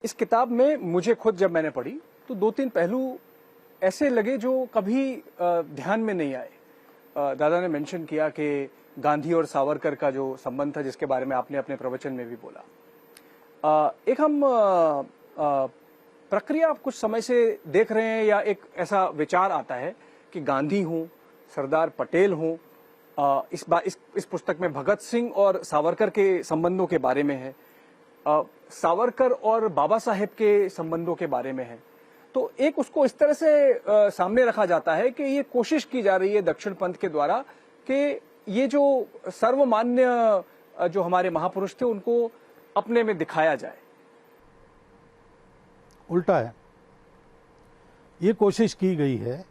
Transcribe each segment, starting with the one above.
इस किताब में मुझे खुद जब मैंने पढ़ी तो दो तीन पहलू ऐसे लगे जो कभी ध्यान में नहीं आए। दादा ने मेंशन किया कि गांधी और सावरकर का जो संबंध था, जिसके बारे में आपने अपने प्रवचन में भी बोला। एक हम प्रक्रिया कुछ समय से देख रहे हैं, या एक ऐसा विचार आता है कि गांधी हों, सरदार पटेल हों, इस पुस्तक में भगत सिंह और सावरकर के संबंधों के बारे में है, सावरकर और बाबा साहेब के संबंधों के बारे में है। तो एक उसको इस तरह से सामने रखा जाता है कि ये कोशिश की जा रही है दक्षिण पंथ के द्वारा कि ये जो सर्वमान्य जो हमारे महापुरुष थे उनको अपने में दिखाया जाए। उल्टा है, ये कोशिश की गई है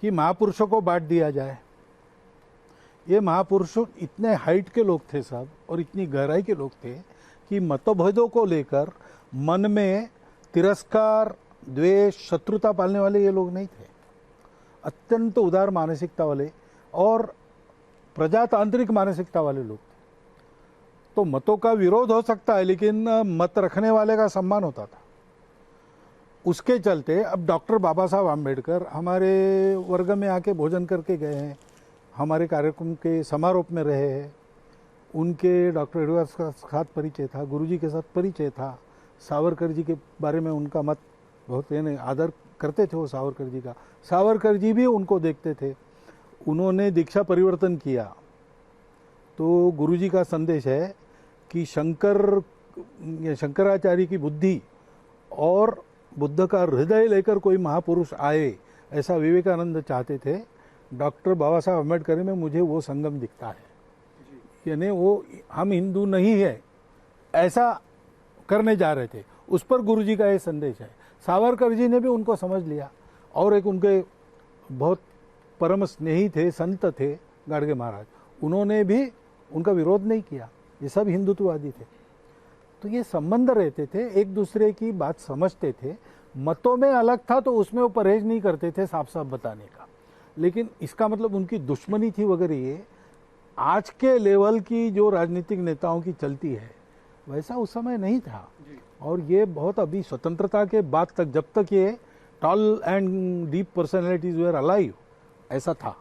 कि महापुरुषों को बांट दिया जाए। ये महापुरुष इतने हाइट के लोग थे साहब, और इतनी गहराई के लोग थे कि मतभेदों को लेकर मन में तिरस्कार, द्वेष, शत्रुता पालने वाले ये लोग नहीं थे। अत्यंत उदार मानसिकता वाले और प्रजातांत्रिक मानसिकता वाले लोग थे। तो मतों का विरोध हो सकता है, लेकिन मत रखने वाले का सम्मान होता था। उसके चलते अब डॉक्टर बाबा साहब आम्बेडकर हमारे वर्ग में आके भोजन करके गए हैं, हमारे कार्यक्रम के समारोह में रहे हैं। उनके डॉक्टर एडवर्ड्स के साथ परिचय था, गुरुजी के साथ परिचय था। सावरकर जी के बारे में उनका मत बहुत यानी आदर करते थे वो सावरकर जी का। सावरकर जी भी उनको देखते थे। उन्होंने दीक्षा परिवर्तन किया। तो गुरुजी का संदेश है कि शंकराचार्य की बुद्धि और बुद्ध का हृदय लेकर कोई महापुरुष आए, ऐसा विवेकानंद चाहते थे। डॉक्टर बाबा साहब अम्बेडकर में मुझे वो संगम दिखता है, यानी वो हम हिंदू नहीं है ऐसा करने जा रहे थे। उस पर गुरुजी का ये संदेश है। सावरकर जी ने भी उनको समझ लिया, और एक उनके बहुत परम स्नेही थे, संत थे गाडगे महाराज, उन्होंने भी उनका विरोध नहीं किया। ये सब हिंदुत्ववादी थे। तो ये संबंध रहते थे, एक दूसरे की बात समझते थे। मतों में अलग था तो उसमें वो परहेज नहीं करते थे साफ साफ बताने का, लेकिन इसका मतलब उनकी दुश्मनी थी वगैरह ये आज के लेवल की जो राजनीतिक नेताओं की चलती है वैसा उस समय नहीं था। और ये बहुत अभी स्वतंत्रता के बाद तक, जब तक ये tall and deep personalities were alive, ऐसा था।